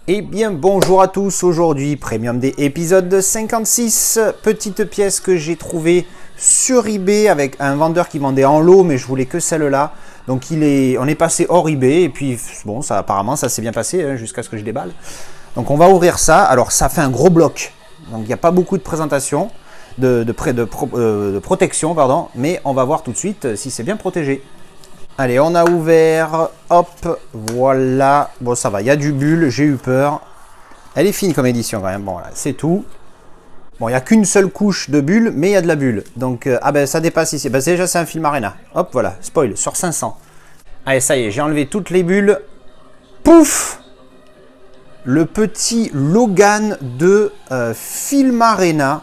Eh bien bonjour à tous, aujourd'hui Premium Day épisode 56, petite pièce que j'ai trouvée sur eBay avec un vendeur qui vendait en lot mais je voulais que celle-là. Donc on est passé hors eBay et puis bon ça apparemment ça s'est bien passé hein, jusqu'à ce que je déballe. Donc on va ouvrir ça, alors ça fait un gros bloc, donc il n'y a pas beaucoup de présentation, de protection pardon, mais on va voir tout de suite si c'est bien protégé. Allez, on a ouvert, hop, voilà, bon ça va, il y a du bulle, j'ai eu peur. Elle est fine comme édition quand même, bon voilà, c'est tout. Bon, il n'y a qu'une seule couche de bulle, mais il y a de la bulle. Donc, ah ben ça dépasse ici, ben, déjà c'est un film Arena. Hop, voilà, spoil, sur 500. Allez, ça y est, j'ai enlevé toutes les bulles. Pouf! Le petit Logan de Film Arena.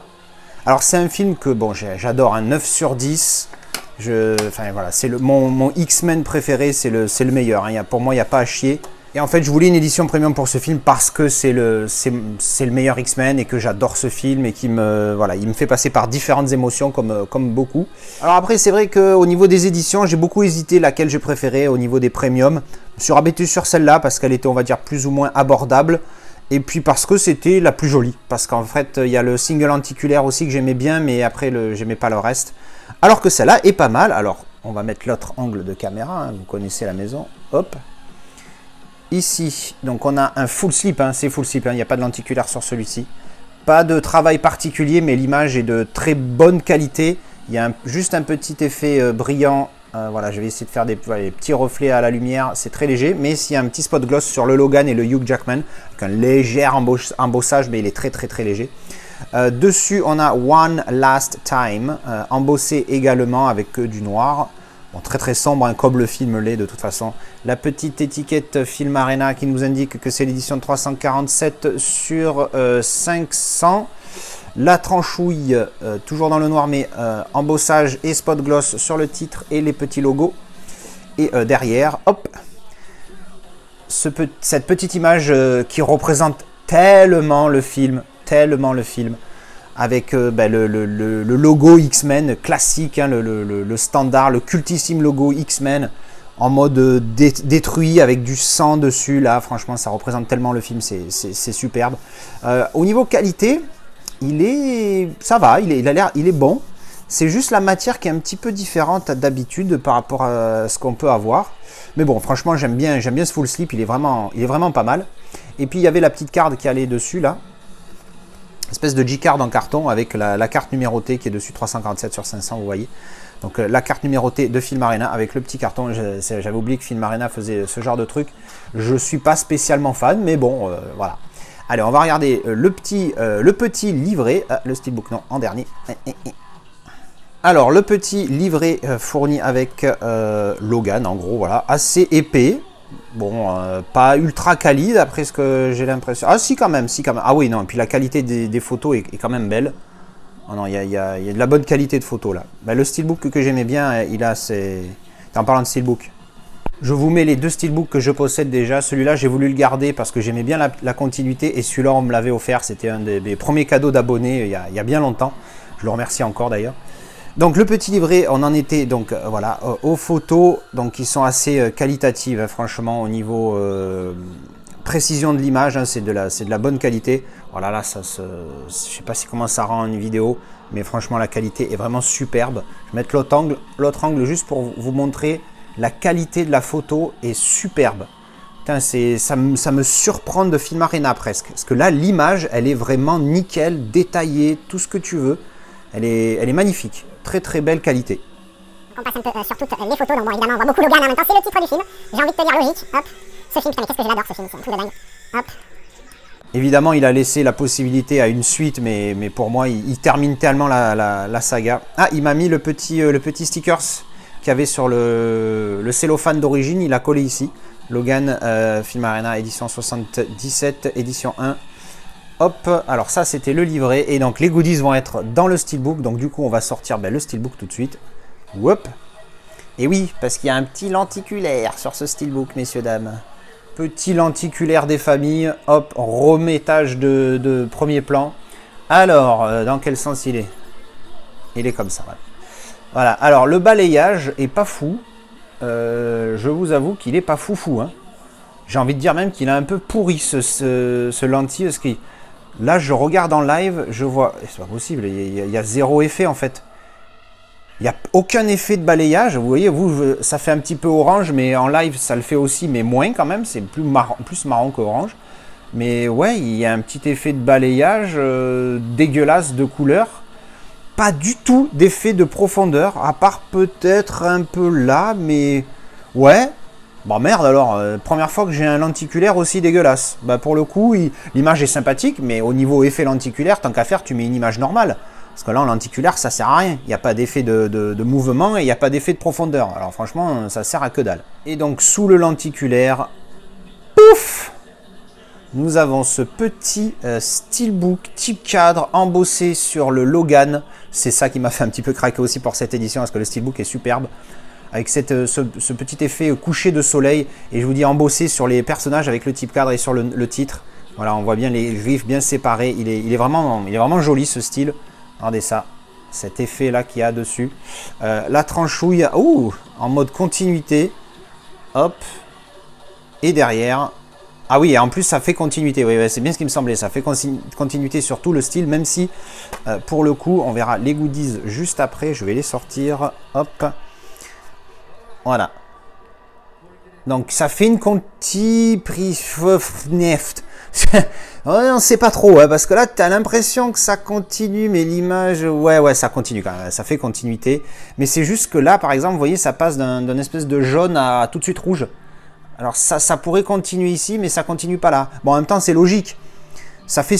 Alors c'est un film que, bon, j'adore, un 9 sur 10. Enfin voilà, c'est mon X-Men préféré, c'est le meilleur. Hein. Pour moi, il n'y a pas à chier. Et en fait, je voulais une édition premium pour ce film parce que c'est le meilleur X-Men et que j'adore ce film et il me fait passer par différentes émotions comme beaucoup. Alors après, c'est vrai qu'au niveau des éditions, j'ai beaucoup hésité laquelle je préférais au niveau des premiums. Je me suis rabattu sur celle-là parce qu'elle était, on va dire, plus ou moins abordable. Et puis parce que c'était la plus jolie. Parce qu'en fait, il y a le single lenticulaire aussi que j'aimais bien, mais après, j'aimais pas le reste. Alors que celle-là est pas mal. Alors, on va mettre l'autre angle de caméra. Hein, vous connaissez la maison. Hop. Ici, donc on a un full slip. Hein, c'est full slip. Hein, il n'y a pas de lenticulaire sur celui-ci. Pas de travail particulier, mais l'image est de très bonne qualité. Il y a juste un petit effet brillant. Voilà, je vais essayer de faire des petits reflets à la lumière. C'est très léger, mais s'il y a un petit spot gloss sur le Logan et le Hugh Jackman, avec un léger embossage, mais il est très très très léger. Dessus, on a One Last Time, embossé également avec du noir. Bon, très très sombre, hein, comme le film l'est de toute façon. La petite étiquette Film Arena qui nous indique que c'est l'édition de 347 sur 500. La tranchouille, toujours dans le noir, mais embossage et spot gloss sur le titre et les petits logos. Et derrière, hop, cette petite image qui représente tellement le film, avec le logo X-Men classique, hein, le standard, le cultissime logo X-Men en mode détruit avec du sang dessus. Là, franchement, ça représente tellement le film, c'est superbe. Au niveau qualité, ça va, il est bon. C'est juste la matière qui est un petit peu différente d'habitude par rapport à ce qu'on peut avoir. Mais bon, franchement, j'aime bien ce full slip, il est vraiment pas mal. Et puis, il y avait la petite carte qui allait dessus, là. Espèce de G-card en carton avec la carte numérotée qui est dessus, 347 sur 500, vous voyez. Donc, la carte numérotée de Film Arena avec le petit carton. J'avais oublié que Film Arena faisait ce genre de truc. Je ne suis pas spécialement fan, mais bon, voilà. Allez, on va regarder le petit livret. Ah, le steelbook, non, en dernier. Alors, le petit livret fourni avec Logan, en gros, voilà, assez épais. Bon, pas ultra quali, d'après ce que j'ai l'impression. Ah, si, quand même. Ah oui, non, et puis la qualité des photos est quand même belle. Oh non, il y a de la bonne qualité de photos, là. Ben, le steelbook que j'aimais bien, en parlant de steelbook, je vous mets les deux steelbooks que je possède déjà. Celui-là, j'ai voulu le garder parce que j'aimais bien la continuité. Et celui-là, on me l'avait offert. C'était un des premiers cadeaux d'abonnés il y a bien longtemps. Je le remercie encore d'ailleurs. Donc, le petit livret, on en était donc voilà, aux photos. Donc, qui sont assez qualitatives, hein, franchement, au niveau précision de l'image. Hein, c'est de la bonne qualité. Voilà, là, je ne sais pas comment ça rend une vidéo. Mais franchement, la qualité est vraiment superbe. Je vais mettre l'autre angle juste pour vous montrer. La qualité de la photo est superbe. Putain, ça me surprend de Film Arena presque. Parce que là, l'image, elle est vraiment nickel, détaillée, tout ce que tu veux. Elle est magnifique. Très très belle qualité. On passe un peu sur toutes les photos. Donc bon, évidemment, on voit beaucoup Logan en même temps. C'est le titre du film. J'ai envie de te dire logique. Hop. Ce film, putain, mais qu'est-ce que je l'adore ce film. C'est un truc de dingue. Hop. Évidemment, il a laissé la possibilité à une suite, mais pour moi, il termine tellement la saga. Ah, il m'a mis le petit stickers qu'il y avait sur le cellophane d'origine, il a collé ici. Logan Film Arena édition 77, édition 1. Hop, alors ça c'était le livret. Et donc les goodies vont être dans le steelbook. Donc du coup on va sortir le steelbook tout de suite. Hop. Et oui, parce qu'il y a un petit lenticulaire sur ce steelbook, messieurs, dames. Petit lenticulaire des familles. Hop, remettage de premier plan. Alors, dans quel sens il est? Il est comme ça, ouais. Voilà, alors le balayage est pas fou. Je vous avoue qu'il est pas foufou, hein. J'ai envie de dire même qu'il a un peu pourri ce lentille. Parce que là, je regarde en live, je vois... C'est pas possible, il y a zéro effet en fait. Il n'y a aucun effet de balayage. Vous voyez, ça fait un petit peu orange, mais en live, ça le fait aussi, mais moins quand même. C'est plus marron que orange. Mais ouais, il y a un petit effet de balayage dégueulasse de couleur. Pas du tout d'effet de profondeur, à part peut-être un peu là, mais ouais. Bon merde alors, première fois que j'ai un lenticulaire aussi dégueulasse. Bah pour le coup, l'image est sympathique, mais au niveau effet lenticulaire, tant qu'à faire, tu mets une image normale. Parce que là, en lenticulaire, ça sert à rien. Il n'y a pas d'effet de mouvement et il n'y a pas d'effet de profondeur. Alors franchement, ça sert à que dalle. Et donc, sous le lenticulaire, pouf, nous avons ce petit steelbook type cadre embossé sur le Logan. C'est ça qui m'a fait un petit peu craquer aussi pour cette édition, parce que le steelbook est superbe. Avec ce petit effet coucher de soleil. Et je vous dis embossé sur les personnages avec le type cadre et sur le titre. Voilà, on voit bien les griffes bien séparées. Il est vraiment joli ce style. Regardez ça, cet effet là qu'il y a dessus. La tranchouille, en mode continuité. Hop. Et derrière. Ah oui, et en plus ça fait continuité. Oui, c'est bien ce qui me semblait. Ça fait continuité sur tout le style. Même si, pour le coup, on verra les goodies juste après. Je vais les sortir. Hop. Voilà. Donc ça fait une on ne sait pas trop, hein, parce que là, tu as l'impression que ça continue, mais l'image, ouais, ça continue quand même, ça fait continuité. Mais c'est juste que là, par exemple, vous voyez, ça passe d'un espèce de jaune à tout de suite rouge. Alors ça pourrait continuer ici, mais ça continue pas là. Bon, en même temps, c'est logique. Ça fait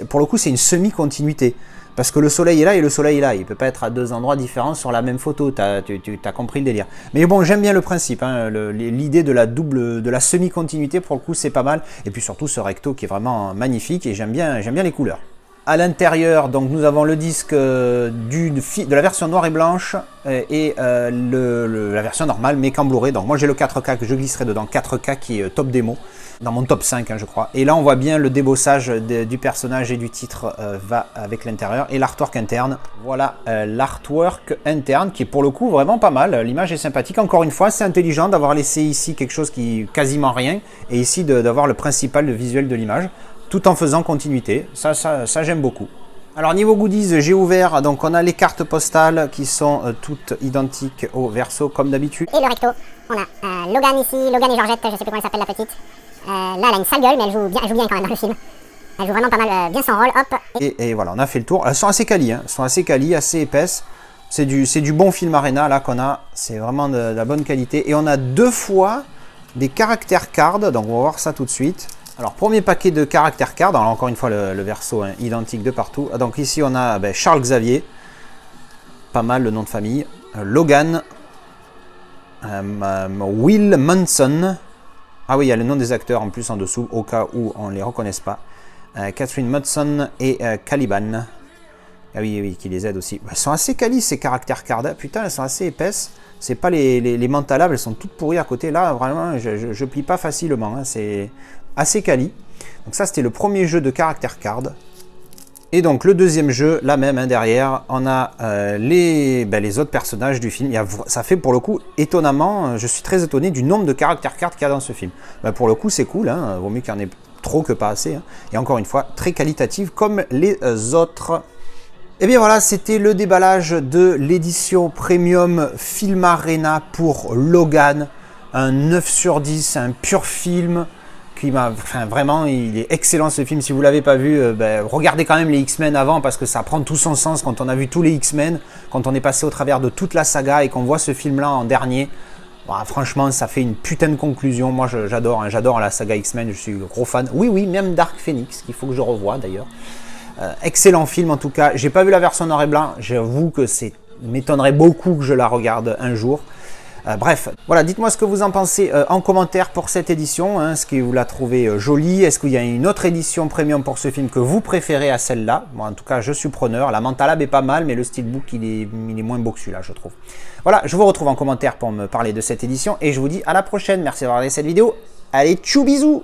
pour le coup, c'est une semi-continuité. Parce que le soleil est là et le soleil est là. Il ne peut pas être à deux endroits différents sur la même photo. Tu as compris le délire. Mais bon, j'aime bien le principe. Hein, l'idée de la semi-continuité, pour le coup, c'est pas mal. Et puis surtout, ce recto qui est vraiment magnifique. Et j'aime bien les couleurs. À l'intérieur, donc nous avons le disque de la version noire et blanche et la version normale, mais qu'en Blu-ray. Donc moi, j'ai le 4K que je glisserai dedans. 4K qui est top démo. Dans mon top 5, hein, je crois. Et là, on voit bien le débossage du personnage et du titre va avec l'intérieur. Et l'artwork interne. Voilà l'artwork interne qui est pour le coup vraiment pas mal. L'image est sympathique. Encore une fois, c'est intelligent d'avoir laissé ici quelque chose qui quasiment rien. Et ici, d'avoir le principal visuel de l'image. Tout en faisant continuité. Ça j'aime beaucoup. Alors niveau goodies, j'ai ouvert. Donc on a les cartes postales qui sont toutes identiques au verso comme d'habitude. Et le recto. On a Logan ici. Logan et Georgette, je sais plus comment elle s'appelle la petite. Là, elle a une sale gueule, mais elle joue bien quand même dans le film. Elle joue vraiment pas mal, bien son rôle, hop. Et voilà, on a fait le tour. Elles sont assez quali, hein. Elles sont assez quali, assez épaisses. C'est du bon film Arena, là, qu'on a. C'est vraiment de la bonne qualité. Et on a 2 fois des caractères cards. Donc, on va voir ça tout de suite. Alors, premier paquet de caractères cards. Alors, encore une fois, le verso, hein, identique de partout. Donc, ici, on a Charles Xavier. Pas mal, le nom de famille. Logan. Will Munson. Ah oui, il y a le nom des acteurs en plus en dessous, au cas où on ne les reconnaisse pas. Catherine Mudson et Caliban. Ah oui, qui les aident aussi. Elles sont assez quali ces caractères cards. Putain, elles sont assez épaisses. C'est pas les mentalables, elles sont toutes pourries à côté. Là, vraiment, je plie pas facilement. Hein. C'est assez quali. Donc ça, c'était le premier jeu de caractères cards. Et donc le deuxième jeu, là même, hein, derrière, on a les autres personnages du film. Ça fait pour le coup, étonnamment, je suis très étonné du nombre de caractères cards qu'il y a dans ce film. Pour le coup, c'est cool, hein, vaut mieux qu'il y en ait trop que pas assez. Hein. Et encore une fois, très qualitative comme les autres. Et bien voilà, c'était le déballage de l'édition Premium Film Arena pour Logan. Un 9 sur 10, un pur film. Vraiment, il est excellent ce film. Si vous ne l'avez pas vu, regardez quand même les X-Men avant, parce que ça prend tout son sens quand on a vu tous les X-Men, quand on est passé au travers de toute la saga et qu'on voit ce film-là en dernier. Franchement, ça fait une putain de conclusion. Moi, j'adore la saga X-Men, je suis gros fan. Oui, même Dark Phoenix, qu'il faut que je revoie d'ailleurs. Excellent film en tout cas. J'ai pas vu la version noir et blanc. J'avoue que m'étonnerait beaucoup que je la regarde un jour. Bref, voilà, dites-moi ce que vous en pensez en commentaire pour cette édition. Hein, est-ce que vous la trouvez jolie? Est-ce qu'il y a une autre édition premium pour ce film que vous préférez à celle-là? Bon, en tout cas, je suis preneur. La Mentalab est pas mal, mais le Steelbook, il est moins beau que celui-là, je trouve. Voilà, je vous retrouve en commentaire pour me parler de cette édition et je vous dis à la prochaine. Merci d'avoir regardé cette vidéo. Allez, tchou bisous!